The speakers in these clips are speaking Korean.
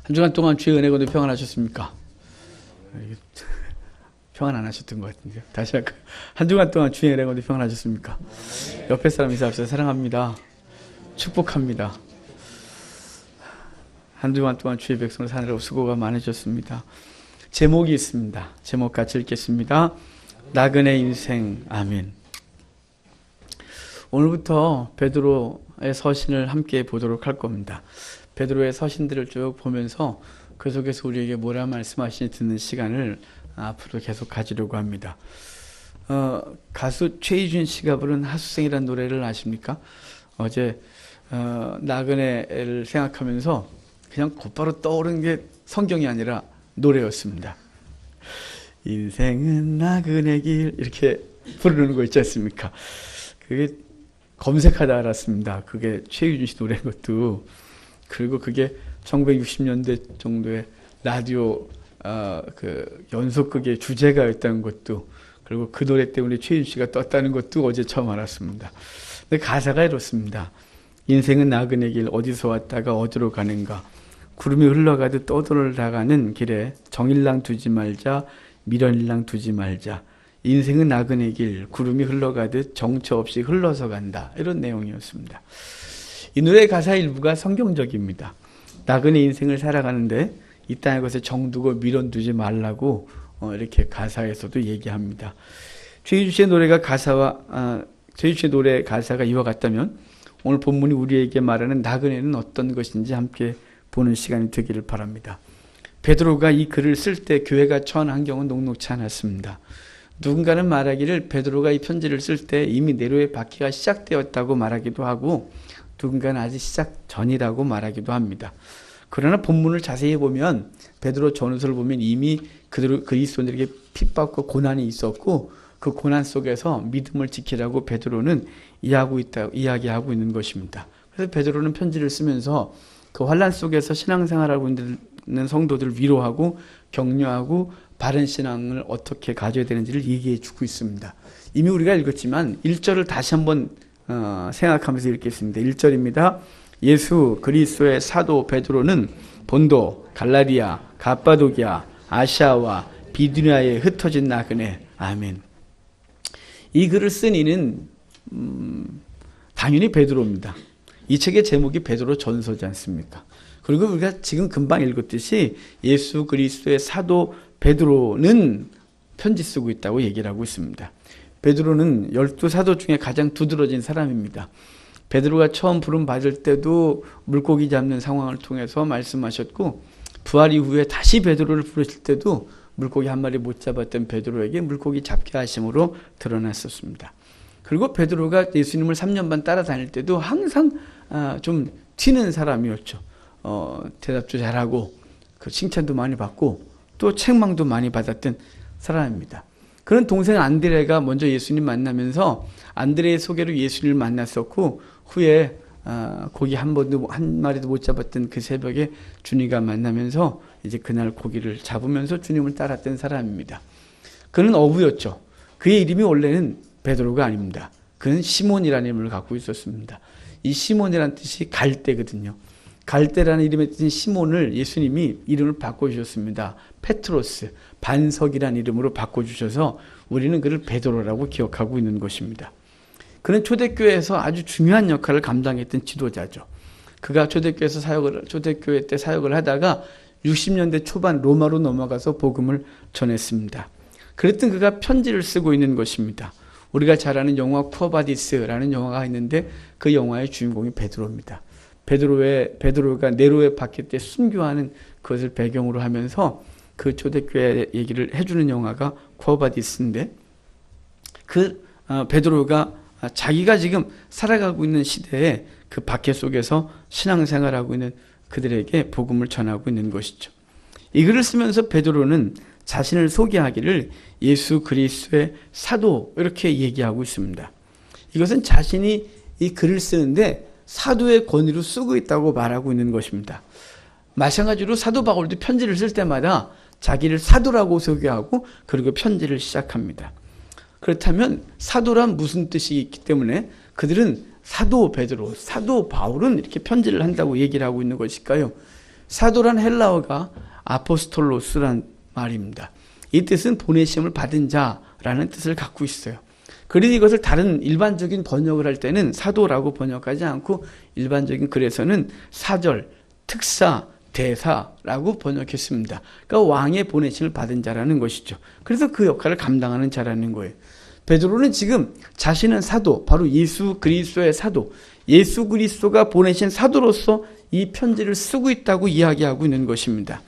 한 주간 동안 주의 은혜 가운데 평안하셨습니까? 평안 안 하셨던 것 같은데요. 다시 할까요? 한 주간 동안 주의 은혜 가운데 평안하셨습니까? 옆에 사람 인사합시다. 사랑합니다. 축복합니다. 한 주간 동안 주의 백성을 사느라고 수고가 많으셨습니다. 제목이 있습니다. 제목 같이 읽겠습니다. 나그네 인생. 아멘. 오늘부터 베드로의 서신을 함께 보도록 할 겁니다. 베드로의 서신들을 쭉 보면서 그 속에서 우리에게 뭐라 말씀하시는지 듣는 시간을 앞으로 계속 가지려고 합니다. 가수 최희준 씨가 부른 하수생이라는 노래를 아십니까? 어제 나그네를 생각하면서 그냥 곧바로 떠오른 게 성경이 아니라 노래였습니다. 인생은 나그네 길 이렇게 부르는 거 있지 않습니까? 그게 검색하다 알았습니다. 그게 최유준 씨 노래인 것도. 그리고 그게 1960년대 정도의 라디오 그 연속극의 주제가였다는 것도, 그리고 그 노래 때문에 최유준 씨가 떴다는 것도 어제 처음 알았습니다. 근데 가사가 이렇습니다. 인생은 나그네 길, 어디서 왔다가 어디로 가는가. 구름이 흘러가듯 떠돌아가는 길에 정일랑 두지 말자, 미련일랑 두지 말자. 인생은 나그네 길, 구름이 흘러가듯 정처 없이 흘러서 간다. 이런 내용이었습니다. 이 노래의 가사 일부가 성경적입니다. 나그네 인생을 살아가는데 이 땅의 것에 정두고 미련 두지 말라고 이렇게 가사에서도 얘기합니다. 최유주 씨의 노래가 최유주 씨의 노래 가사가 이와 같다면 오늘 본문이 우리에게 말하는 나그네는 어떤 것인지 함께 보는 시간이 되기를 바랍니다. 베드로가 이 글을 쓸 때 교회가 처한 환경은 녹록치 않았습니다. 누군가는 말하기를 베드로가 이 편지를 쓸 때 이미 네로의 박해가 시작되었다고 말하기도 하고, 누군가는 아직 시작 전이라고 말하기도 합니다. 그러나 본문을 자세히 보면, 베드로 전후서를 보면 이미 그리스도인들에게 핍박과 고난이 있었고, 그 고난 속에서 믿음을 지키라고 베드로는 이야기하고 있는 것입니다. 그래서 베드로는 편지를 쓰면서 그 환난 속에서 신앙생활하고 있는 성도들을 위로하고 격려하고 바른 신앙을 어떻게 가져야 되는지를 얘기해 주고 있습니다. 이미 우리가 읽었지만 1절을 다시 한번 생각하면서 읽겠습니다. 1절입니다. 예수 그리스도의 사도 베드로는 본도, 갈라디아, 갑바도기아, 아시아와 비두니아에 흩어진 나그네. 아멘. 이 글을 쓴 이는 당연히 베드로입니다. 이 책의 제목이 베드로 전서지 않습니까? 그리고 우리가 지금 금방 읽었듯이 예수 그리스도의 사도 베드로는 편지 쓰고 있다고 얘기를 하고 있습니다. 베드로는 12사도 중에 가장 두드러진 사람입니다. 베드로가 처음 부름 받을 때도 물고기 잡는 상황을 통해서 말씀하셨고, 부활 이후에 다시 베드로를 부르실 때도 물고기 한 마리 못 잡았던 베드로에게 물고기 잡게 하심으로 드러났었습니다. 그리고 베드로가 예수님을 3년 반 따라다닐 때도 항상 좀 튀는 사람이었죠. 대답도 잘하고 그 칭찬도 많이 받고 또 책망도 많이 받았던 사람입니다. 그런 동생 안드레가 먼저 예수님 만나면서 안드레의 소개로 예수님을 만났었고, 후에 고기 한 마리도 못 잡았던 그 새벽에 주님과 만나면서 이제 그날 고기를 잡으면서 주님을 따랐던 사람입니다. 그는 어부였죠. 그의 이름이 원래는 베드로가 아닙니다. 그는 시몬이라는 이름을 갖고 있었습니다. 이 시몬이라는 뜻이 갈대거든요. 갈대라는 이름의 뜻인 시몬을 예수님이 이름을 바꿔주셨습니다. 페트로스, 반석이라는 이름으로 바꿔주셔서 우리는 그를 베드로라고 기억하고 있는 것입니다. 그는 초대교회에서 아주 중요한 역할을 감당했던 지도자죠. 그가 초대교회 때 사역을 하다가 60년대 초반 로마로 넘어가서 복음을 전했습니다. 그랬던 그가 편지를 쓰고 있는 것입니다. 우리가 잘 아는 영화 쿠어바디스라는 영화가 있는데 그 영화의 주인공이 베드로입니다. 베드로가 네로의 박해 때 순교하는 그것을 배경으로 하면서 그 초대교회 얘기를 해주는 영화가 쿠어바디스인데, 그 베드로가 자기가 지금 살아가고 있는 시대에 그 박해 속에서 신앙생활하고 있는 그들에게 복음을 전하고 있는 것이죠. 이 글을 쓰면서 베드로는 자신을 소개하기를 예수 그리스도의 사도 이렇게 얘기하고 있습니다. 이것은 자신이 이 글을 쓰는데 사도의 권위로 쓰고 있다고 말하고 있는 것입니다. 마찬가지로 사도 바울도 편지를 쓸 때마다 자기를 사도라고 소개하고 그리고 편지를 시작합니다. 그렇다면 사도란 무슨 뜻이 있기 때문에 그들은 사도 베드로, 사도 바울은 이렇게 편지를 한다고 얘기를 하고 있는 것일까요? 사도란 헬라어가 아포스톨로스란 말입니다. 이 뜻은 보내심을 받은 자라는 뜻을 갖고 있어요. 그래서 이것을 다른 일반적인 번역을 할 때는 사도라고 번역하지 않고 일반적인 글에서는 사절, 특사, 대사라고 번역했습니다. 그러니까 왕의 보내심을 받은 자라는 것이죠. 그래서 그 역할을 감당하는 자라는 거예요. 베드로는 지금 자신은 사도, 바로 예수 그리스도의 사도, 예수 그리스도가 보내신 사도로서 이 편지를 쓰고 있다고 이야기하고 있는 것입니다.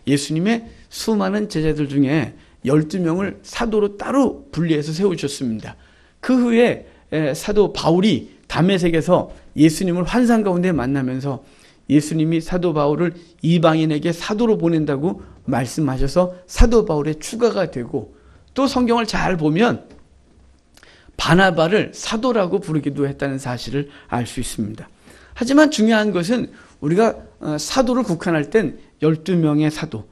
예수님의 수많은 제자들 중에 12명을 사도로 따로 분리해서 세우셨습니다. 그 후에 사도 바울이 다메섹에서 예수님을 환상 가운데 만나면서 예수님이 사도 바울을 이방인에게 사도로 보낸다고 말씀하셔서 사도 바울의 추가가 되고, 또 성경을 잘 보면 바나바를 사도라고 부르기도 했다는 사실을 알 수 있습니다. 하지만 중요한 것은 우리가 사도를 국한할 땐 12명의 사도,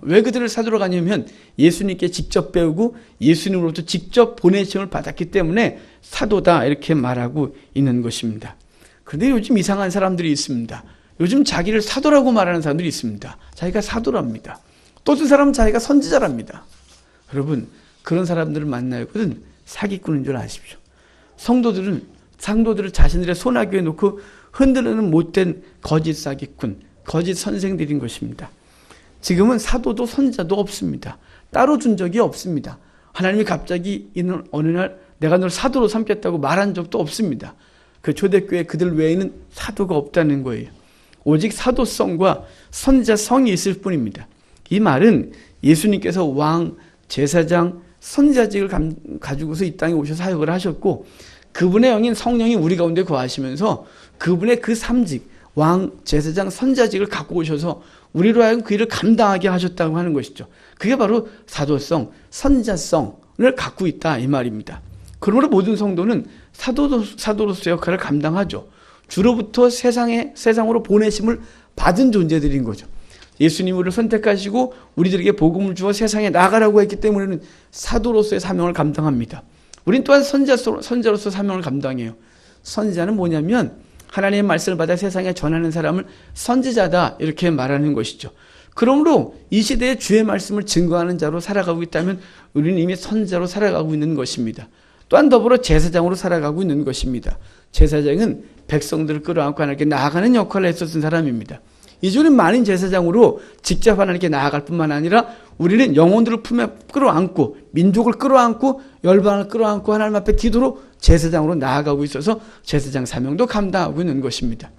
왜 그들을 사도로 가냐면 예수님께 직접 배우고 예수님으로부터 직접 보내심을 받았기 때문에 사도다 이렇게 말하고 있는 것입니다. 그런데 요즘 이상한 사람들이 있습니다. 요즘 자기를 사도라고 말하는 사람들이 있습니다. 자기가 사도랍니다. 또 어떤 사람은 자기가 선지자랍니다. 여러분, 그런 사람들을 만나거든 사기꾼인 줄 아십시오. 상도들을 자신들의 손아귀에 놓고 흔들는 못된 거짓 사기꾼, 거짓 선생들인 것입니다. 지금은 사도도 선지자도 없습니다. 따로 준 적이 없습니다. 하나님이 갑자기 있는 어느 날 내가 널 사도로 삼겠다고 말한 적도 없습니다. 그 초대교회 그들 외에는 사도가 없다는 거예요. 오직 사도성과 선지자성이 있을 뿐입니다. 이 말은 예수님께서 왕, 제사장, 선지자직을 가지고서 이 땅에 오셔서 사역을 하셨고, 그분의 영인 성령이 우리 가운데 거하시면서 그분의 그 삼직, 왕, 제사장, 선지자직을 갖고 오셔서 우리로 하여금 그 일을 감당하게 하셨다고 하는 것이죠. 그게 바로 사도성, 선지자성을 갖고 있다 이 말입니다. 그러므로 모든 성도는 사도로서 역할을 감당하죠. 주로부터 세상으로 보내심을 받은 존재들인 거죠. 예수님을 선택하시고 우리들에게 복음을 주어 세상에 나가라고 했기 때문에는 사도로서의 사명을 감당합니다. 우린 또한 선지자로서 사명을 감당해요. 선지자는 뭐냐면 하나님의 말씀을 받아 세상에 전하는 사람을 선지자다 이렇게 말하는 것이죠. 그러므로 이 시대에 주의 말씀을 증거하는 자로 살아가고 있다면 우리는 이미 선지자로 살아가고 있는 것입니다. 또한 더불어 제사장으로 살아가고 있는 것입니다. 제사장은 백성들을 끌어안고 하나님께 나아가는 역할을 했었던 사람입니다. 이전에 많은 제사장으로 직접 하나님께 나아갈 뿐만 아니라 우리는 영혼들을 품에 끌어안고 민족을 끌어안고 열방을 끌어안고 하나님 앞에 기도로 제사장으로 나아가고 있어서 제사장 사명도 감당하고 있는 것입니다.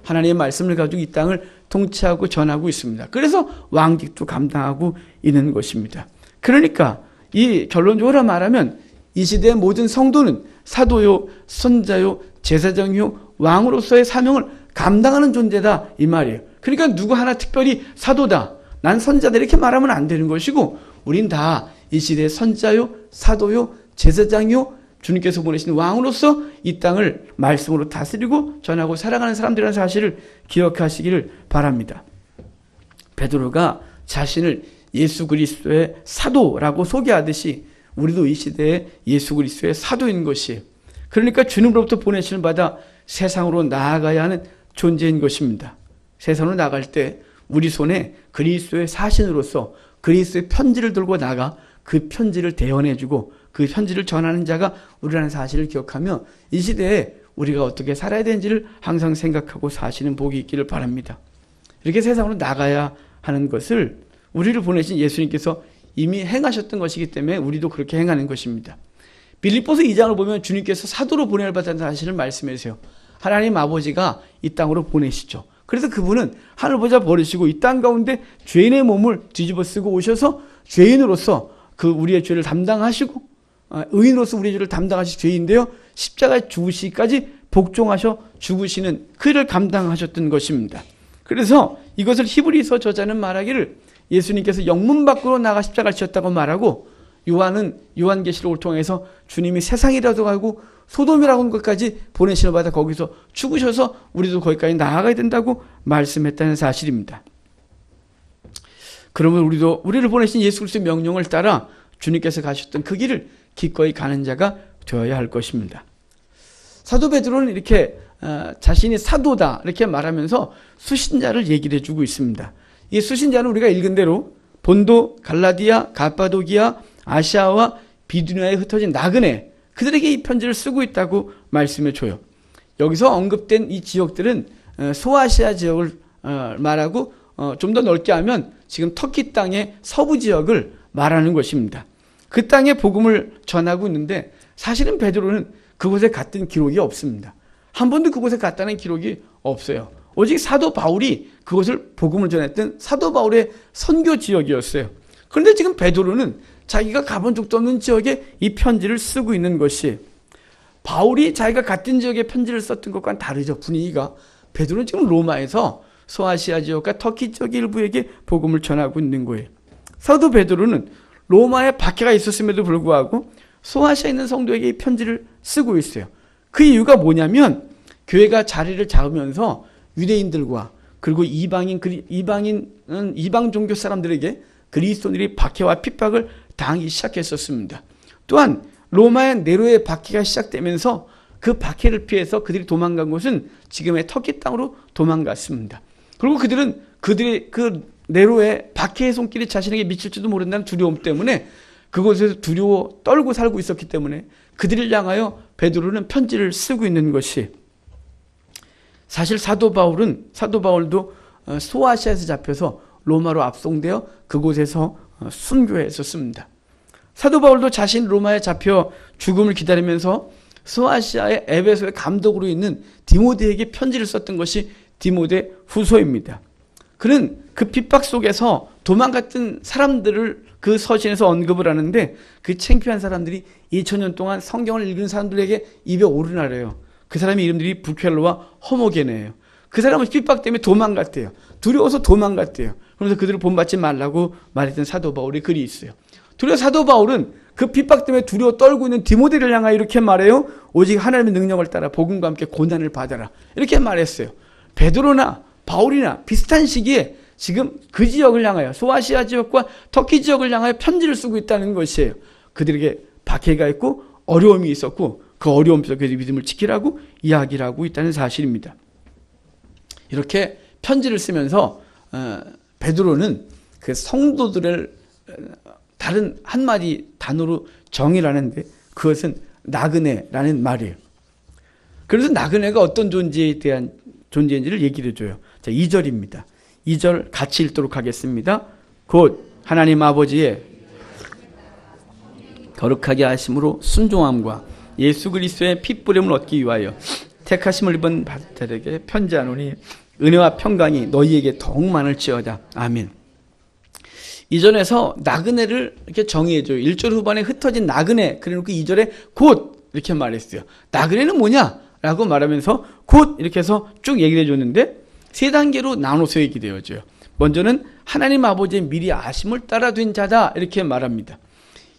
하나님의 말씀을 가지고 이 땅을 통치하고 전하고 있습니다. 그래서 왕직도 감당하고 있는 것입니다. 그러니까 이 결론적으로 말하면 이 시대의 모든 성도는 사도요, 선자요, 제사장요, 왕으로서의 사명을 감당하는 존재다 이 말이에요. 그러니까 누구 하나 특별히 사도다, 난 선자다 이렇게 말하면 안 되는 것이고, 우린 다 이 시대의 선자요, 사도요, 제사장요, 주님께서 보내신 왕으로서 이 땅을 말씀으로 다스리고 전하고 살아가는 사람들이라는 사실을 기억하시기를 바랍니다. 베드로가 자신을 예수 그리스도의 사도라고 소개하듯이 우리도 이 시대에 예수 그리스도의 사도인 것이에요. 그러니까 주님으로부터 보내심을 받아 세상으로 나아가야 하는 존재인 것입니다. 세상으로 나갈 때 우리 손에 그리스도의 사신으로서 그리스도의 편지를 들고 나가 그 편지를 대언해주고 그 편지를 전하는 자가 우리라는 사실을 기억하며 이 시대에 우리가 어떻게 살아야 되는지를 항상 생각하고 사시는 복이 있기를 바랍니다. 이렇게 세상으로 나가야 하는 것을 우리를 보내신 예수님께서 이미 행하셨던 것이기 때문에 우리도 그렇게 행하는 것입니다. 빌립보서 2장을 보면 주님께서 사도로 보냄을 받았다는 사실을 말씀하세요. 하나님 아버지가 이 땅으로 보내시죠. 그래서 그분은 하늘 보좌 버리시고 이 땅 가운데 죄인의 몸을 뒤집어 쓰고 오셔서 죄인으로서 그 우리의 죄를 담당하시고 의인으로서 우리의 죄를 담당하신 죄인데요, 십자가에 죽으시기까지 복종하셔 죽으시는 그 일을 감당하셨던 것입니다. 그래서 이것을 히브리서 저자는 말하기를 예수님께서 영문 밖으로 나가 십자가를 지었다고 말하고, 요한은 요한계시록을 통해서 주님이 세상이라도 가고 소돔이라고 하는 것까지 보내심을 받아 거기서 죽으셔서 우리도 거기까지 나아가야 된다고 말씀했다는 사실입니다. 그러면 우리를 보내신 예수 그리스도의 명령을 따라 주님께서 가셨던 그 길을 기꺼이 가는 자가 되어야 할 것입니다. 사도 베드로는 이렇게 자신이 사도다 이렇게 말하면서 수신자를 얘기를 해주고 있습니다. 이 수신자는 우리가 읽은 대로 본도, 갈라디아, 가파도기아, 아시아와 비두니아에 흩어진 나그네 그들에게 이 편지를 쓰고 있다고 말씀해 줘요. 여기서 언급된 이 지역들은 소아시아 지역을 말하고 좀 더 넓게 하면 지금 터키 땅의 서부 지역을 말하는 것입니다. 그 땅에 복음을 전하고 있는데 사실은 베드로는 그곳에 갔던 기록이 없습니다. 한 번도 그곳에 갔다는 기록이 없어요. 오직 사도 바울이 그곳을 복음을 전했던 사도 바울의 선교 지역이었어요. 그런데 지금 베드로는 자기가 가본 적도 없는 지역에 이 편지를 쓰고 있는 것이 바울이 자기가 갔던 지역에 편지를 썼던 것과는 다르죠. 분위기가. 베드로는 지금 로마에서 소아시아 지역과 터키 지역 일부에게 복음을 전하고 있는 거예요. 사도 베드로는 로마에 박해가 있었음에도 불구하고 소아시아에 있는 성도에게 이 편지를 쓰고 있어요. 그 이유가 뭐냐면 교회가 자리를 잡으면서 유대인들과 그리고 이방 종교 사람들에게 그리스도인들이 박해와 핍박을 당하기 시작했었습니다. 또한 로마의 네로의 박해가 시작되면서 그 박해를 피해서 그들이 도망간 곳은 지금의 터키 땅으로 도망갔습니다. 그리고 그들의 그 네로의 박해의 손길이 자신에게 미칠지도 모른다는 두려움 때문에 그곳에서 두려워 떨고 살고 있었기 때문에 그들을 향하여 베드로는 편지를 쓰고 있는 것이 사실 사도 바울도 소아시아에서 잡혀서 로마로 압송되어 그곳에서 순교했었습니다. 사도 바울도 자신 로마에 잡혀 죽음을 기다리면서 소아시아의 에베소의 감독으로 있는 디모데에게 편지를 썼던 것이 디모데 후서입니다. 그는 그 핍박 속에서 도망갔던 사람들을 그 서신에서 언급을 하는데 그 창피한 사람들이 2000년 동안 성경을 읽은 사람들에게 입에 오르나래요. 그 사람의 이름들이 부켈로와 허모게네예요. 그 사람은 핍박 때문에 도망갔대요. 두려워서 도망갔대요. 그러면서 그들을 본받지 말라고 말했던 사도 바울의 글이 있어요. 두려워 사도 바울은 그 핍박 때문에 두려워 떨고 있는 디모데를 향하여 이렇게 말해요. 오직 하나님의 능력을 따라 복음과 함께 고난을 받아라. 이렇게 말했어요. 베드로나 바울이나 비슷한 시기에 지금 그 지역을 향하여 소아시아 지역과 터키 지역을 향하여 편지를 쓰고 있다는 것이에요. 그들에게 박해가 있고 어려움이 있었고 그 어려움 속에서 믿음을 지키라고 이야기를 하고 있다는 사실입니다. 이렇게 편지를 쓰면서 베드로는 그 성도들을 다른 한마디 단어로 정의를 하는데 그것은 나그네라는 말이에요. 그래서 나그네가 어떤 존재인지를 얘기를 해줘요. 자, 2절입니다. 2절 같이 읽도록 하겠습니다. 곧 하나님 아버지의 거룩하게 하심으로 순종함과 예수 그리스도의 핏부림을 얻기 위하여 택하심을 입은 바들에게 편지하노니 은혜와 평강이 너희에게 더욱 많을지어다. 아멘. 이전에서 나그네를 이렇게 정의해줘요. 1절 후반에 흩어진 나그네, 그래놓고 2절에 곧 이렇게 말했어요. 나그네는 뭐냐? 라고 말하면서 곧 이렇게 해서 쭉 얘기를 해줬는데 세 단계로 나눠서 얘기되어져요. 먼저는 하나님 아버지의 미리 아심을 따라 된 자다 이렇게 말합니다.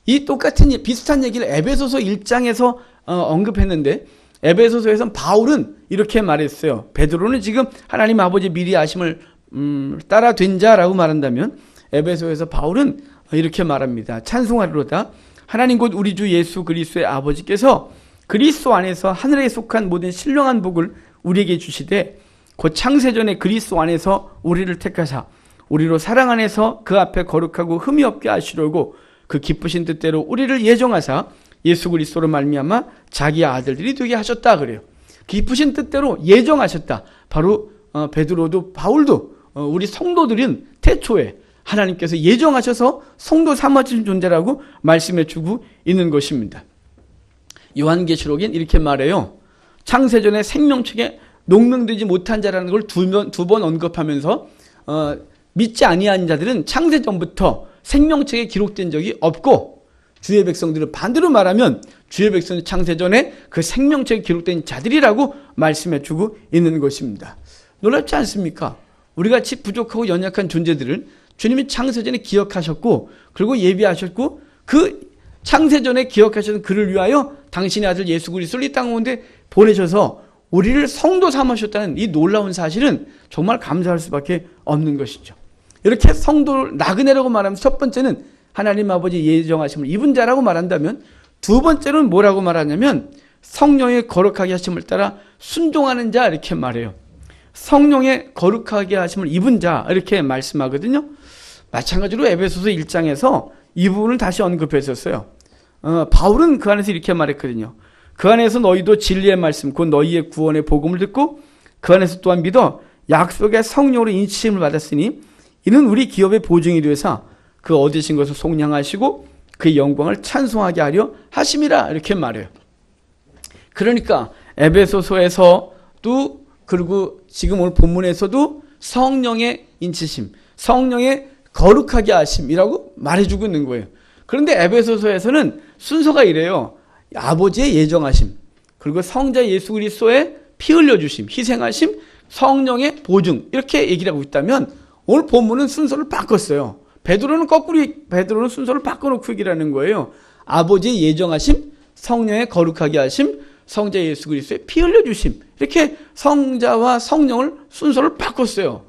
이 똑같은 비슷한 얘기를 에베소서 1장에서 언급했는데 에베소서에선 바울은 이렇게 말했어요. 베드로는 지금 하나님 아버지의 미리 아심을 따라 된 자라고 말한다면 에베소에서 바울은 이렇게 말합니다. 찬송하리로다. 하나님 곧 우리 주 예수 그리스도의 아버지께서 그리스도 안에서 하늘에 속한 모든 신령한 복을 우리에게 주시되 곧 창세전에 그리스도 안에서 우리를 택하사 우리로 사랑 안에서 그 앞에 거룩하고 흠이 없게 하시려고 그 기쁘신 뜻대로 우리를 예정하사 예수 그리스도로 말미암아 자기 아들들이 되게 하셨다 그래요. 기쁘신 뜻대로 예정하셨다. 바로 베드로도 바울도 우리 성도들은 태초에 하나님께서 예정하셔서 성도 삼아주신 존재라고 말씀해 주고 있는 것입니다. 요한계시록엔 이렇게 말해요. 창세전에 생명책에 농명되지 못한 자라는 걸 두 번 언급하면서 믿지 아니한 자들은 창세전부터 생명책에 기록된 적이 없고 주의 백성들은 반대로 말하면 주의 백성은 창세전에 그 생명책에 기록된 자들이라고 말씀해 주고 있는 것입니다. 놀랍지 않습니까? 우리같이 부족하고 연약한 존재들을 주님이 창세전에 기억하셨고 그리고 예비하셨고 그 창세전에 기억하셨던 그를 위하여 당신의 아들 예수 그리스도를 이 땅 가운데 보내셔서 우리를 성도 삼으셨다는 이 놀라운 사실은 정말 감사할 수밖에 없는 것이죠. 이렇게 성도를 나그네라고 말하면 첫 번째는 하나님 아버지 예정하심을 입은 자라고 말한다면 두 번째는 뭐라고 말하냐면 성령의 거룩하게 하심을 따라 순종하는 자 이렇게 말해요. 성령의 거룩하게 하심을 입은 자 이렇게 말씀하거든요. 마찬가지로 에베소서 1장에서 이 부분을 다시 언급했었어요. 바울은 그 안에서 이렇게 말했거든요. 그 안에서 너희도 진리의 말씀 곧 너희의 구원의 복음을 듣고 그 안에서 또한 믿어 약속의 성령으로 인치심을 받았으니 이는 우리 기업의 보증이 되어서 그 얻으신 것을 속량하시고 그의 영광을 찬송하게 하려 하심이라 이렇게 말해요. 그러니까 에베소서에서도 그리고 지금 오늘 본문에서도 성령의 인치심, 성령의 거룩하게 하심이라고 말해주고 있는 거예요. 그런데 에베소서에서는 순서가 이래요. 아버지의 예정하심, 그리고 성자 예수 그리스도의 피 흘려주심, 희생하심, 성령의 보증 이렇게 얘기를 하고 있다면 오늘 본문은 순서를 바꿨어요. 베드로는 거꾸로 베드로는 순서를 바꿔놓고 얘기를 하는 거예요. 아버지의 예정하심, 성령의 거룩하게 하심, 성자 예수 그리스도의 피 흘려주심 이렇게 성자와 성령을 순서를 바꿨어요.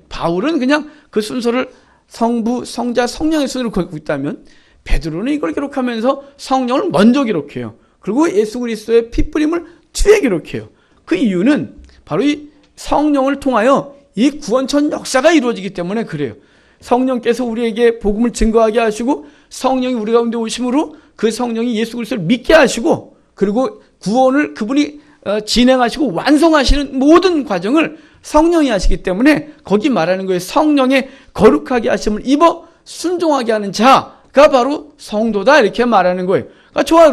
바울은 그냥 그 순서를 성부, 성자, 성령의 순으로 갖고 있다면 베드로는 이걸 기록하면서 성령을 먼저 기록해요. 그리고 예수 그리스도의 피 뿌림을 뒤에 기록해요. 그 이유는 바로 이 성령을 통하여 이 구원천 역사가 이루어지기 때문에 그래요. 성령께서 우리에게 복음을 증거하게 하시고 성령이 우리 가운데 오심으로 그 성령이 예수 그리스도를 믿게 하시고 그리고 구원을 그분이 진행하시고 완성하시는 모든 과정을 성령이 하시기 때문에 거기 말하는 거예요. 성령의 거룩하게 하심을 입어 순종하게 하는 자가 바로 성도다 이렇게 말하는 거예요. 그러니까 저와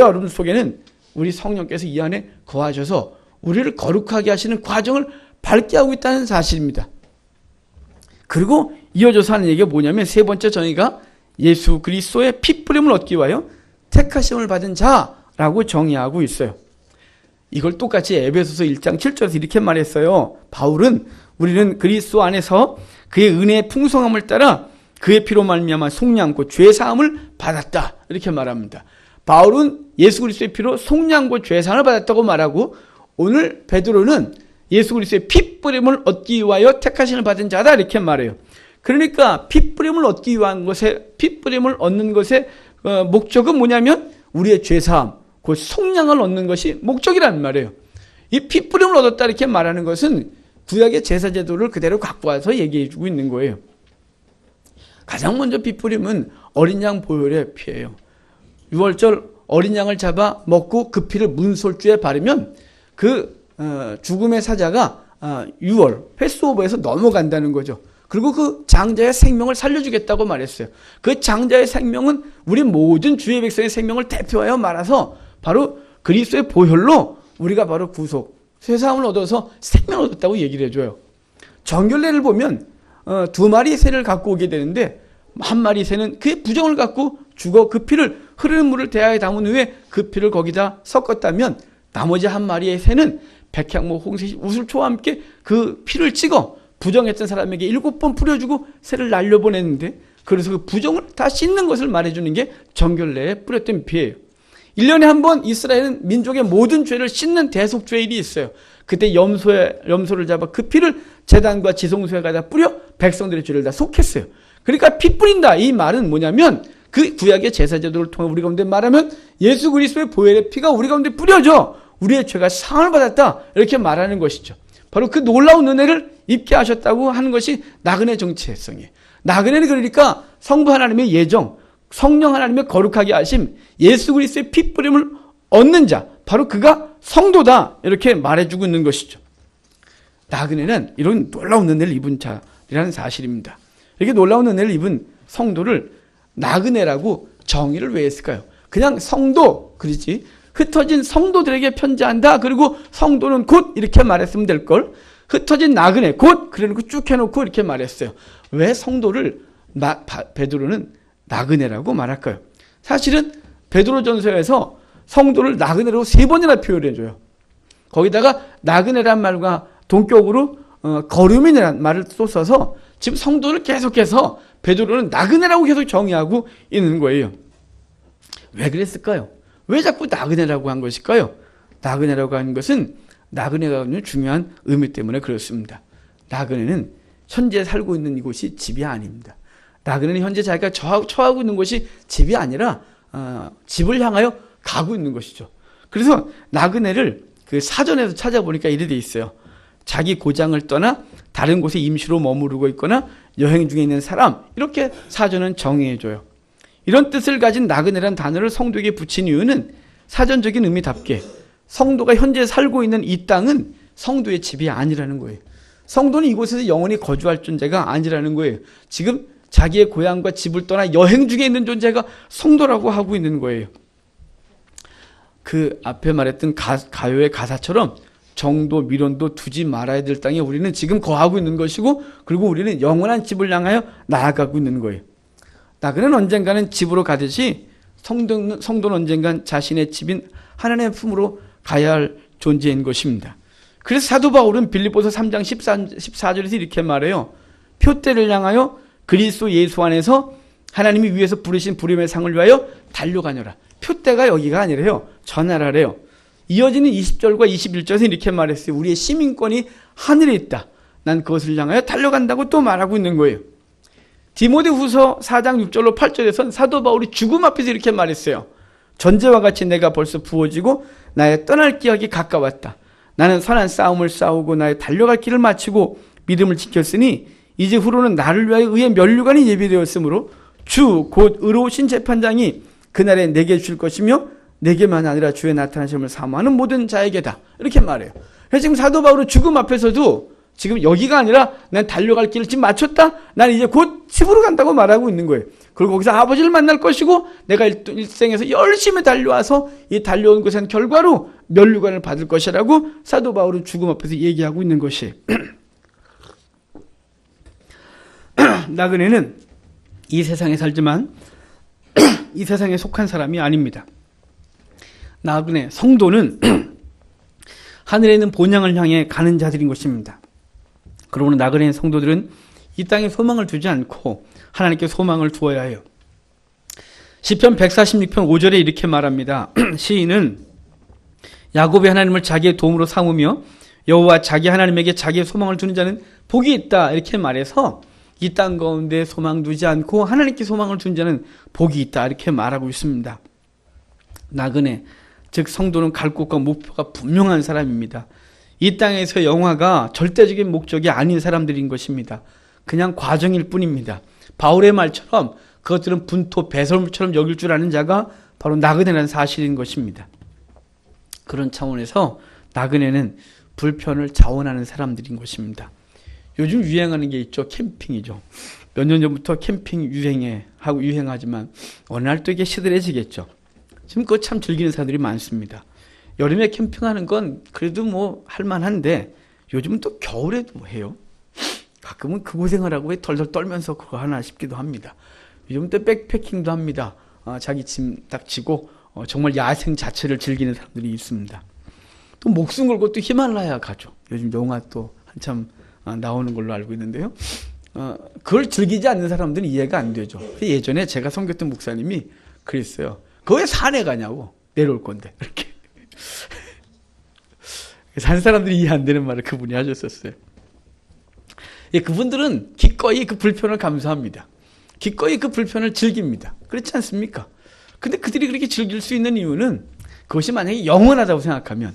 여러분 속에는 우리 성령께서 이 안에 거하셔서 우리를 거룩하게 하시는 과정을 밟게 하고 있다는 사실입니다. 그리고 이어져서 하는 얘기가 뭐냐면 세 번째 정의가 예수 그리스도의 피 뿌림을 얻기 위하여 택하심을 받은 자라고 정의하고 있어요. 이걸 똑같이 에베소서 1장 7절에서 이렇게 말했어요. 바울은 우리는 그리스도 안에서 그의 은혜의 풍성함을 따라 그의 피로 말미암아 속량고 죄 사함을 받았다 이렇게 말합니다. 바울은 예수 그리스도의 피로 속량고 죄 사함을 받았다고 말하고 오늘 베드로는 예수 그리스도의 피 뿌림을 얻기 위하여 택하심을 받은 자다 이렇게 말해요. 그러니까 피 뿌림을 얻기 위한 피 뿌림을 얻는 것의 목적은 뭐냐면 우리의 죄 사함 그 속량을 얻는 것이 목적이란 말이에요. 이 피 뿌림을 얻었다 이렇게 말하는 것은 구약의 제사 제도를 그대로 갖고 와서 얘기해 주고 있는 거예요. 가장 먼저 피 뿌림은 어린 양 보혈의 피예요. 6월절 어린 양을 잡아 먹고 그 피를 문솔주에 바르면 그 죽음의 사자가 6월 패스오버에서 넘어간다는 거죠. 그리고 그 장자의 생명을 살려주겠다고 말했어요. 그 장자의 생명은 우리 모든 주의 백성의 생명을 대표하여 말아서 바로 그리스도의 보혈로 우리가 바로 구속, 쇠사함을 얻어서 생명을 얻었다고 얘기를 해줘요. 정결례를 보면 2마리 새를 갖고 오게 되는데 한 마리 새는 그의 부정을 갖고 죽어 그 피를 흐르는 물을 대야에 담은 후에 그 피를 거기다 섞었다면 나머지 한 마리의 새는 백향목, 홍시, 우슬초와 함께 그 피를 찍어 부정했던 사람에게 7번 뿌려주고 새를 날려보냈는데 그래서 그 부정을 다 씻는 것을 말해주는 게 정결례에 뿌렸던 피예요. 1년에 한 번 이스라엘은 민족의 모든 죄를 씻는 대속죄일이 있어요. 그때 염소를 잡아 그 피를 제단과 지성소에 가다 뿌려 백성들의 죄를 다 속했어요. 그러니까 피 뿌린다 이 말은 뭐냐면 그 구약의 제사제도를 통해 우리 가운데 말하면 예수 그리스도의 보혈의 피가 우리 가운데 뿌려져 우리의 죄가 사함을 받았다 이렇게 말하는 것이죠. 바로 그 놀라운 은혜를 입게 하셨다고 하는 것이 나그네 정체성이에요. 나그네는 그러니까 성부 하나님의 예정, 성령 하나님의 거룩하게 하심, 예수 그리스도의 피 뿌림을 얻는 자, 바로 그가 성도다 이렇게 말해주고 있는 것이죠. 나그네는 이런 놀라운 은혜를 입은 자라는 사실입니다. 이렇게 놀라운 은혜를 입은 성도를 나그네라고 정의를 왜 했을까요? 그냥 성도 그러지 흩어진 성도들에게 편지한다. 그리고 성도는 곧 이렇게 말했으면 될 걸. 흩어진 나그네 곧 그래놓고 쭉 해놓고 이렇게 말했어요. 왜 성도를 베드로는 나그네라고 말할까요? 사실은 베드로전서에서 성도를 나그네로 3번이나 표현해줘요. 거기다가 나그네란 말과 동격으로 거류민이라는 말을 또 써서 지금 성도를 계속해서 베드로는 나그네라고 계속 정의하고 있는 거예요. 왜 그랬을까요? 왜 자꾸 나그네라고 한 것일까요? 나그네라고 하는 것은 나그네가 갖는 중요한 의미 때문에 그렇습니다. 나그네는 현재 살고 있는 이곳이 집이 아닙니다. 나그네는 현재 자기가 처하고 있는 곳이 집이 아니라 집을 향하여 가고 있는 것이죠. 그래서 나그네를 그 사전에서 찾아보니까 이래 돼 있어요. 자기 고장을 떠나 다른 곳에 임시로 머무르고 있거나 여행 중에 있는 사람, 이렇게 사전은 정의해줘요. 이런 뜻을 가진 나그네란 단어를 성도에게 붙인 이유는 사전적인 의미답게 성도가 현재 살고 있는 이 땅은 성도의 집이 아니라는 거예요. 성도는 이곳에서 영원히 거주할 존재가 아니라는 거예요. 지금 자기의 고향과 집을 떠나 여행 중에 있는 존재가 성도라고 하고 있는 거예요. 그 앞에 말했던 가요의 가사처럼 정도 미련도 두지 말아야 될 땅에 우리는 지금 거하고 있는 것이고, 그리고 우리는 영원한 집을 향하여 나아가고 있는 거예요. 나그네는 언젠가는 집으로 가듯이 성도는 언젠간 자신의 집인 하나님의 품으로 가야 할 존재인 것입니다. 그래서 사도 바울은 빌립보서 3장 14절에서 이렇게 말해요. 표대를 향하여 그리스도 예수 안에서 하나님이 위에서 부르신 부름의 상을 위하여 달려가녀라. 표대가 여기가 아니래요. 저 나라래요. 이어지는 20절과 21절에서 이렇게 말했어요. 우리의 시민권이 하늘에 있다. 난 그것을 향하여 달려간다고 또 말하고 있는 거예요. 디모데후서 4장 6절로 8절에서는 사도 바울이 죽음 앞에서 이렇게 말했어요. 전제와 같이 내가 벌써 부어지고 나의 떠날 기약이 가까웠다. 나는 선한 싸움을 싸우고 나의 달려갈 길을 마치고 믿음을 지켰으니 이제 후로는 나를 위하여 의의 면류관이 예비되었으므로 주 곧 의로우신 재판장이 그날에 내게 줄 것이며 내게만 아니라 주의 나타나심을 사모하는 모든 자에게다. 이렇게 말해요. 그래서 지금 사도 바울은 죽음 앞에서도 지금 여기가 아니라 난 달려갈 길을 지금 마쳤다. 난 이제 곧 집으로 간다고 말하고 있는 거예요. 그리고 거기서 아버지를 만날 것이고 내가 일생에서 열심히 달려와서 이 달려온 것의 결과로 면류관을 받을 것이라고 사도 바울은 죽음 앞에서 얘기하고 있는 것이. 나그네는 이 세상에 살지만 이 세상에 속한 사람이 아닙니다. 나그네, 성도는 하늘에 있는 본향을 향해 가는 자들인 것입니다. 그러므로 나그네 성도들은 이 땅에 소망을 두지 않고 하나님께 소망을 두어야 해요. 시편 146편 5절에 이렇게 말합니다. 시인은 야곱의 하나님을 자기의 도움으로 삼으며 여호와 자기 하나님에게 자기의 소망을 두는 자는 복이 있다, 이렇게 말해서 이 땅 가운데 소망 두지 않고 하나님께 소망을 둔 자는 복이 있다, 이렇게 말하고 있습니다. 나그네, 즉 성도는 갈 곳과 목표가 분명한 사람입니다. 이 땅에서 영화가 절대적인 목적이 아닌 사람들인 것입니다. 그냥 과정일 뿐입니다. 바울의 말처럼 그것들은 분토 배설물처럼 여길 줄 아는 자가 바로 나그네라는 사실인 것입니다. 그런 차원에서 나그네는 불편을 자원하는 사람들인 것입니다. 요즘 유행하는 게 있죠. 캠핑이죠. 몇 년 전부터 캠핑 유행하지만 어느 날 또 이게 시들해지겠죠. 지금 그거 참 즐기는 사람들이 많습니다. 여름에 캠핑하는 건 그래도 뭐 할만한데 요즘은 또 겨울에도 해요. 가끔은 그 고생을 하고 왜 덜덜 떨면서 그거 하나 싶기도 합니다. 요즘 또 백패킹도 합니다. 자기 짐 딱 지고 정말 야생 자체를 즐기는 사람들이 있습니다. 또 목숨 걸고 또 히말라야 가죠. 요즘 영화 또 한참 나오는 걸로 알고 있는데요. 그걸 즐기지 않는 사람들은 이해가 안 되죠. 예전에 제가 섬겼던 목사님이 그랬어요. 그거 왜 산에 가냐고. 내려올 건데. 이렇게. 산 사람들이 이해 안 되는 말을 그분이 하셨었어요. 예, 그분들은 기꺼이 그 불편을 감수합니다. 기꺼이 그 불편을 즐깁니다. 그렇지 않습니까? 근데 그들이 그렇게 즐길 수 있는 이유는 그것이 만약에 영원하다고 생각하면,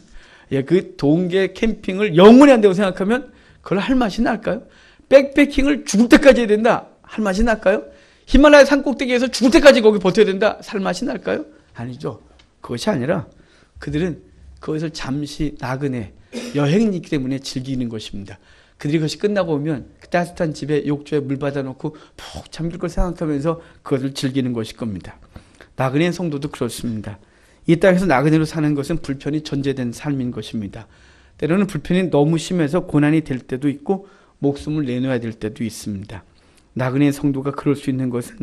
예, 그 동계 캠핑을 영원히 한다고 생각하면 그걸 할 맛이 날까요? 백패킹을 죽을 때까지 해야 된다. 할 맛이 날까요? 히말라야 산꼭대기에서 죽을 때까지 거기 버텨야 된다. 살 맛이 날까요? 아니죠. 그것이 아니라 그들은 그것을 잠시 나그네 여행이기 때문에 즐기는 것입니다. 그들이 그것이 끝나고 오면 그 따뜻한 집에 욕조에 물 받아놓고 푹 잠길 걸 생각하면서 그것을 즐기는 것일 겁니다. 나그네 성도도 그렇습니다. 이 땅에서 나그네로 사는 것은 불편이 전제된 삶인 것입니다. 때로는 불편이 너무 심해서 고난이 될 때도 있고 목숨을 내놓아야 될 때도 있습니다. 나그네 성도가 그럴 수 있는 것은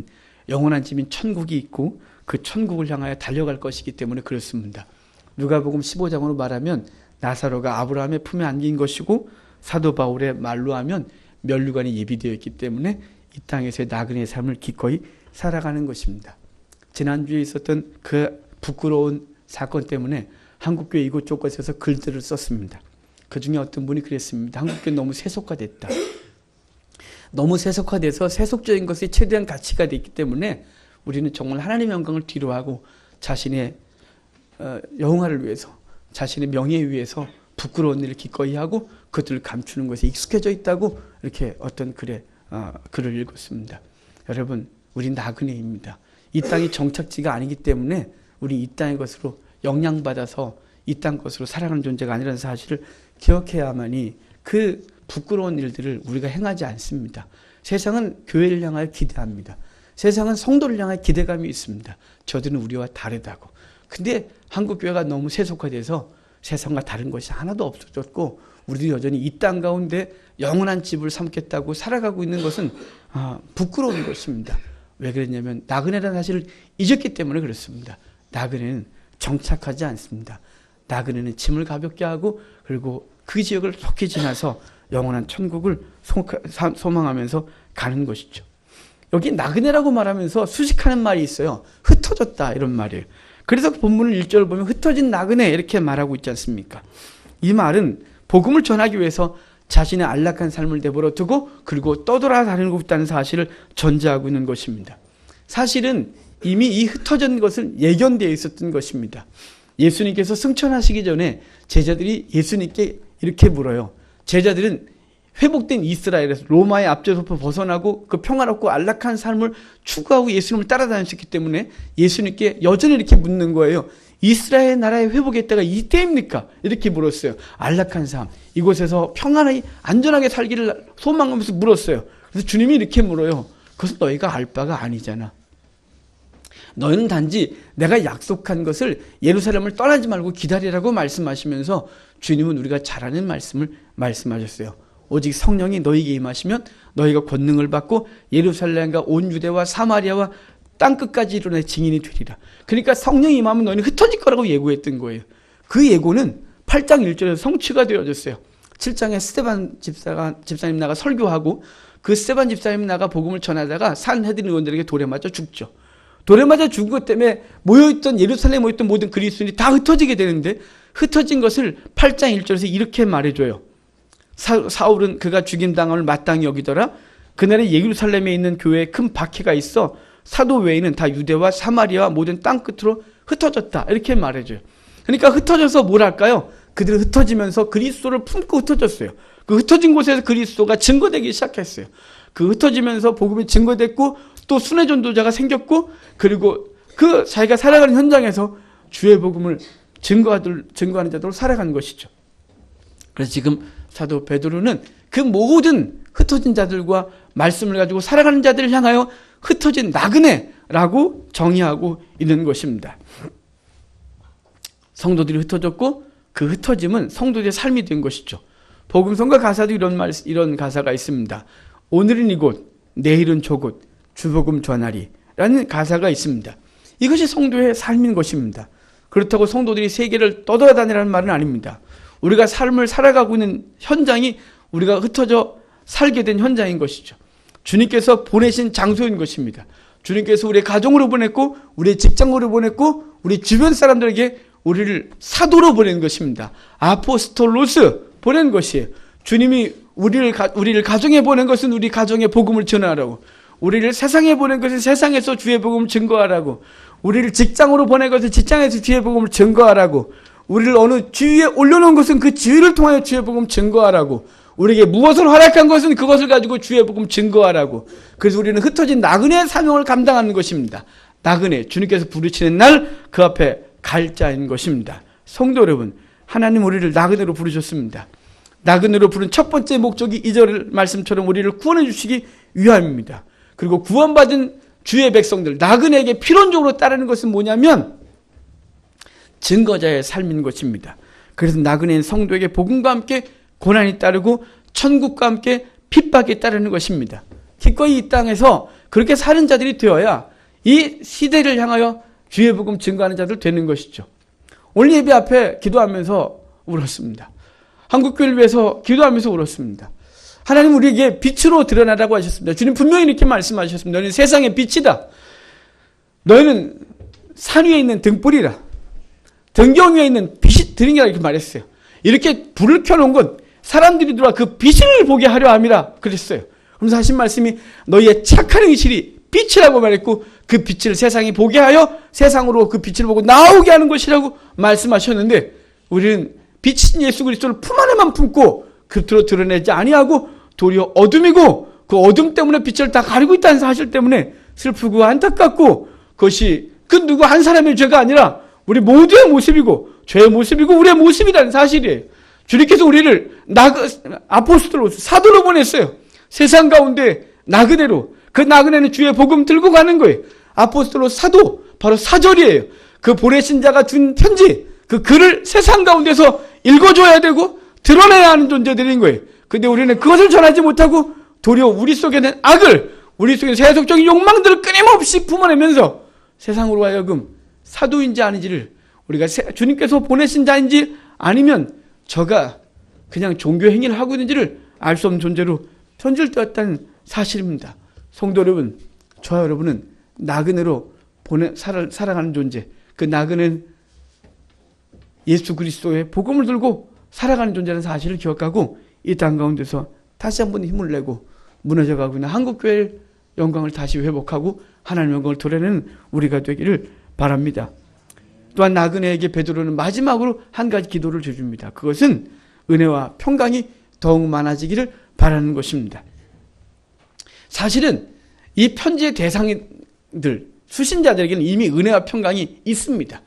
영원한 집인 천국이 있고 그 천국을 향하여 달려갈 것이기 때문에 그렇습니다. 누가복음 15장으로 말하면 나사로가 아브라함의 품에 안긴 것이고 사도 바울의 말로 하면 면류관이 예비되어 있기 때문에 이 땅에서의 나그네의 삶을 기꺼이 살아가는 것입니다. 지난주에 있었던 그 부끄러운 사건 때문에 한국교회 이곳저곳에서 글들을 썼습니다. 그 중에 어떤 분이 그랬습니다. 한국교회 너무 세속화됐다. 너무 세속화돼서 세속적인 것이 최대한 가치가 됐기 때문에 우리는 정말 하나님의 영광을 뒤로하고 자신의 영화를 위해서, 자신의 명예에 위해서 부끄러운 일을 기꺼이 하고 그것들을 감추는 것에 익숙해져 있다고 이렇게 어떤 글을 읽었습니다. 여러분, 우리 나그네입니다. 이 땅이 정착지가 아니기 때문에 우리 이 땅의 것으로 영향받아서 이 땅 것으로 살아가는 존재가 아니라는 사실을 기억해야만이 그 부끄러운 일들을 우리가 행하지 않습니다. 세상은 교회를 향하여 기대합니다. 세상은 성도를 향하여 기대감이 있습니다. 저들은 우리와 다르다고. 근데 한국교회가 너무 세속화돼서 세상과 다른 것이 하나도 없어졌고 우리도 여전히 이 땅 가운데 영원한 집을 삼겠다고 살아가고 있는 것은 부끄러운 것입니다. 왜 그랬냐면 나그네라는 사실을 잊었기 때문에 그렇습니다. 나그네는 정착하지 않습니다. 나그네는 짐을 가볍게 하고 그리고 그 지역을 속히 지나서 영원한 천국을 소망하면서 가는 것이죠. 여기 나그네라고 말하면서 수식하는 말이 있어요. 흩어졌다 이런 말이에요. 그래서 본문을 1절을 보면 흩어진 나그네 이렇게 말하고 있지 않습니까? 이 말은 복음을 전하기 위해서 자신의 안락한 삶을 내버려 두고 그리고 떠돌아다니고 있다는 사실을 전제하고 있는 것입니다. 사실은 이미 이 흩어진 것은 예견되어 있었던 것입니다. 예수님께서 승천하시기 전에 제자들이 예수님께 이렇게 물어요. 제자들은 회복된 이스라엘에서 로마의 압제로부터 벗어나고 그 평화롭고 안락한 삶을 추구하고 예수님을 따라다녔기 때문에 예수님께 여전히 이렇게 묻는 거예요. 이스라엘 나라의 회복의 때가 이때입니까? 이렇게 물었어요. 안락한 삶, 이곳에서 평안하게 안전하게 살기를 소망하면서 물었어요. 그래서 주님이 이렇게 물어요. 그것은 너희가 알 바가 아니잖아. 너희는 단지 내가 약속한 것을 예루살렘을 떠나지 말고 기다리라고 말씀하시면서 주님은 우리가 잘 아는 말씀을 말씀하셨어요. 오직 성령이 너희에게 임하시면 너희가 권능을 받고 예루살렘과 온 유대와 사마리아와 땅끝까지 이르러 내 증인이 되리라. 그러니까 성령이 임하면 너희는 흩어질 거라고 예고했던 거예요. 그 예고는 8장 1절에서 성취가 되어졌어요. 7장에 스데반 집사님 나가 설교하고 그 스데반 집사님 나가 복음을 전하다가 산헤드린 의원들에게 돌에 맞아 죽죠. 돌에 맞아 죽은 것 때문에 모여있던 예루살렘에 모였던 모든 그리스도인이 다 흩어지게 되는데 흩어진 것을 8장 1절에서 이렇게 말해줘요. 사울은 그가 죽임당함을 마땅히 여기더라. 그날에 예루살렘에 있는 교회에 큰 박해가 있어 사도 외에는 다 유대와 사마리아와 모든 땅끝으로 흩어졌다. 이렇게 말해줘요. 그러니까 흩어져서 뭘 할까요? 그들은 흩어지면서 그리스도를 품고 흩어졌어요. 그 흩어진 곳에서 그리스도가 증거되기 시작했어요. 그 흩어지면서 복음이 증거됐고 또 순회 전도자가 생겼고 그리고 그 자기가 살아가는 현장에서 주의 복음을 증거하는 자들로 살아가는 것이죠. 그래서 지금 사도 베드로는 그 모든 흩어진 자들과 말씀을 가지고 살아가는 자들을 향하여 흩어진 나그네라고 정의하고 있는 것입니다. 성도들이 흩어졌고 그 흩어짐은 성도들의 삶이 된 것이죠. 복음성가 가사도 이런 가사가 있습니다. 오늘은 이곳, 내일은 저곳, 주복음 전하리라는 가사가 있습니다. 이것이 성도의 삶인 것입니다. 그렇다고 성도들이 세계를 떠돌아다니라는 말은 아닙니다. 우리가 삶을 살아가고 있는 현장이 우리가 흩어져 살게 된 현장인 것이죠. 주님께서 보내신 장소인 것입니다. 주님께서 우리의 가정으로 보냈고 우리의 직장으로 보냈고 우리 주변 사람들에게 우리를 사도로 보낸 것입니다. 아포스톨로스 보낸 것이에요. 주님이 우리를 가정에 보낸 것은 우리 가정에 복음을 전하라고, 우리를 세상에 보낸 것은 세상에서 주의 복음을 증거하라고, 우리를 직장으로 보낸 것은 직장에서 주의 복음을 증거하라고, 우리를 어느 지위에 올려놓은 것은 그 지위를 통하여 주의 복음 증거하라고, 우리에게 무엇을 허락한 것은 그것을 가지고 주의 복음 증거하라고. 그래서 우리는 흩어진 나그네의 사명을 감당하는 것입니다. 나그네, 주님께서 부르시는 날 그 앞에 갈 자인 것입니다. 성도 여러분, 하나님 우리를 나그네로 부르셨습니다. 나그네로 부른 첫 번째 목적이 2절 말씀처럼 우리를 구원해 주시기 위함입니다. 그리고 구원받은 주의 백성들, 나그네에게 필연적으로 따르는 것은 뭐냐면 증거자의 삶인 것입니다. 그래서 나그네는 성도에게 복음과 함께 고난이 따르고 천국과 함께 핍박이 따르는 것입니다. 기꺼이 이 땅에서 그렇게 사는 자들이 되어야 이 시대를 향하여 주의 복음 증거하는 자들 되는 것이죠. 오늘 예배 앞에 기도하면서 울었습니다. 한국교회를 위해서 기도하면서 울었습니다. 하나님 우리에게 빛으로 드러나라고 하셨습니다. 주님 분명히 이렇게 말씀하셨습니다. 너희는 세상의 빛이다. 너희는 산 위에 있는 등불이라. 등경 위에 있는 빛이 드림이라 이렇게 말했어요. 이렇게 불을 켜놓은 건 사람들이 들어와 그 빛을 보게 하려 함이라 그랬어요. 그러면서 하신 말씀이 너희의 착한 의실이 빛이라고 말했고 그 빛을 세상에 보게 하여 세상으로 그 빛을 보고 나오게 하는 것이라고 말씀하셨는데, 우리는 빛인 예수 그리스도를 품 안에만 품고 겉으로 드러내지 아니하고 도리어 어둠이고 그 어둠 때문에 빛을 다 가리고 있다는 사실 때문에 슬프고 안타깝고, 그것이 그 누구 한 사람의 죄가 아니라 우리 모두의 모습이고 죄의 모습이고 우리의 모습이라는 사실이에요. 주님께서 우리를 아포스톨로 사도로 보냈어요. 세상 가운데 나그네로, 그 나그네는 주의 복음 들고 가는 거예요. 아포스톨로 사도, 바로 사절이에요. 그 보내신 자가 준 편지, 그 글을 세상 가운데서 읽어줘야 되고 드러내야 하는 존재들인 거예요. 근데 우리는 그것을 전하지 못하고 도리어 우리 속에는 악을, 우리 속에 세속적인 욕망들을 끊임없이 품어내면서 세상으로 하여금 사도인지 아닌지를, 우리가 주님께서 보내신 자인지 아니면 저가 그냥 종교 행위를 하고 있는지를 알 수 없는 존재로 편질되었다는 사실입니다. 성도 여러분, 저와 여러분은 나그네로 살아가는 존재, 그 나그네는 예수 그리스도의 복음을 들고 살아가는 존재라는 사실을 기억하고 이 땅 가운데서 다시 한번 힘을 내고 무너져가고 있는 한국교회의 영광을 다시 회복하고 하나님의 영광을 드러내는 우리가 되기를 바랍니다. 또한 나그네에게 베드로는 마지막으로 한 가지 기도를 해줍니다. 그것은 은혜와 평강이 더욱 많아지기를 바라는 것입니다. 사실은 이 편지의 대상들, 수신자들에게는 이미 은혜와 평강이 있습니다.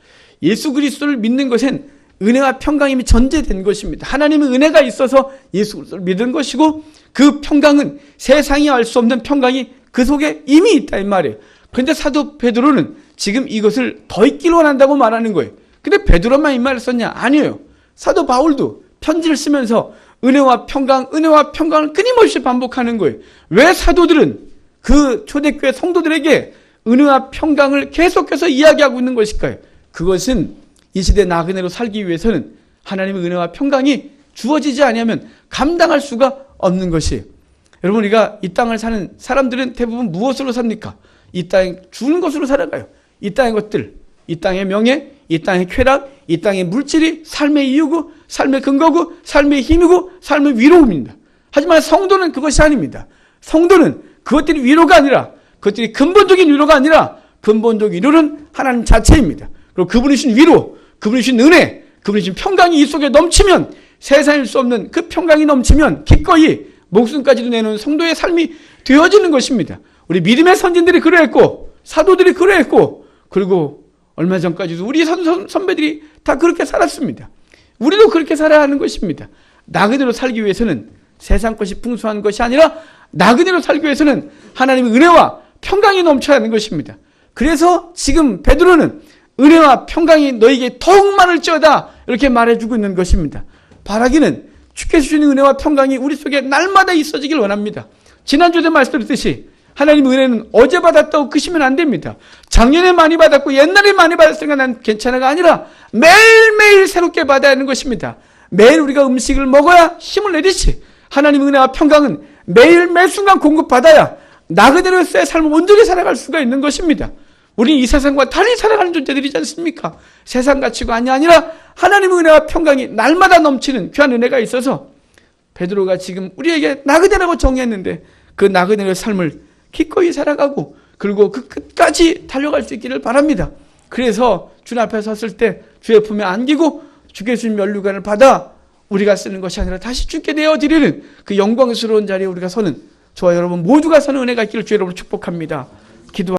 예수 그리스도를 믿는 것은 은혜와 평강이 이미 전제된 것입니다. 하나님의 은혜가 있어서 예수 그리스도를 믿은 것이고, 그 평강은 세상이 알 수 없는 평강이 그 속에 이미 있다 이 말이에요. 그런데 사도 베드로는 지금 이것을 더 있기를 원한다고 말하는 거예요. 근데 베드로만 이 말을 썼냐? 아니에요. 사도 바울도 편지를 쓰면서 은혜와 평강을 끊임없이 반복하는 거예요. 왜 사도들은 그 초대교회 성도들에게 은혜와 평강을 계속해서 이야기하고 있는 것일까요? 그것은 이 시대 나그네로 살기 위해서는 하나님의 은혜와 평강이 주어지지 아니하면 감당할 수가 없는 것이에요. 여러분, 우리가 이 땅을 사는 사람들은 대부분 무엇으로 삽니까? 이 땅에 주는 것으로 살아가요. 이 땅의 것들, 이 땅의 명예, 이 땅의 쾌락, 이 땅의 물질이 삶의 이유고, 삶의 근거고, 삶의 힘이고, 삶의 위로입니다. 하지만 성도는 그것이 아닙니다. 성도는 그것들이 위로가 아니라, 그것들이 근본적인 위로가 아니라 근본적 위로는 하나님 자체입니다. 그리고 그분이 주신 위로, 그분이 주신 은혜, 그분이 주신 평강이 이 속에 넘치면, 세상일 수 없는 그 평강이 넘치면 기꺼이 목숨까지도 내놓은 성도의 삶이 되어지는 것입니다. 우리 믿음의 선진들이 그러했고, 사도들이 그러했고, 그리고 얼마 전까지도 우리 선배들이 다 그렇게 살았습니다. 우리도 그렇게 살아야 하는 것입니다. 나그네로 살기 위해서는 세상 것이 풍성한 것이 아니라 나그네로 살기 위해서는 하나님의 은혜와 평강이 넘쳐야 하는 것입니다. 그래서 지금 베드로는 은혜와 평강이 너에게 더욱 많을지어다 이렇게 말해주고 있는 것입니다. 바라기는 주께서 주시는 은혜와 평강이 우리 속에 날마다 있어지길 원합니다. 지난주에 말씀드렸듯이 하나님의 은혜는 어제 받았다고 끄시면 안 됩니다. 작년에 많이 받았고 옛날에 많이 받았으니까 난 괜찮아가 아니라 매일매일 새롭게 받아야 하는 것입니다. 매일 우리가 음식을 먹어야 힘을 내듯이 하나님의 은혜와 평강은 매일 매순간 공급받아야 나그네로서의 삶을 온전히 살아갈 수가 있는 것입니다. 우리는 이 세상과 달리 살아가는 존재들이지 않습니까? 세상 가치가 아니라 하나님의 은혜와 평강이 날마다 넘치는 귀한 은혜가 있어서 베드로가 지금 우리에게 나그네라고 정의했는데 그 나그네의 삶을 기꺼이 살아가고 그리고 그 끝까지 달려갈 수 있기를 바랍니다. 그래서 주님 앞에 섰을 때 주의 품에 안기고 주께 주신 면류관을 받아 우리가 쓰는 것이 아니라 다시 주께 내어드리는 그 영광스러운 자리에 우리가 서는 저와 여러분 모두가 서는 은혜가 있기를 주 여러분을 축복합니다. 기도합니다.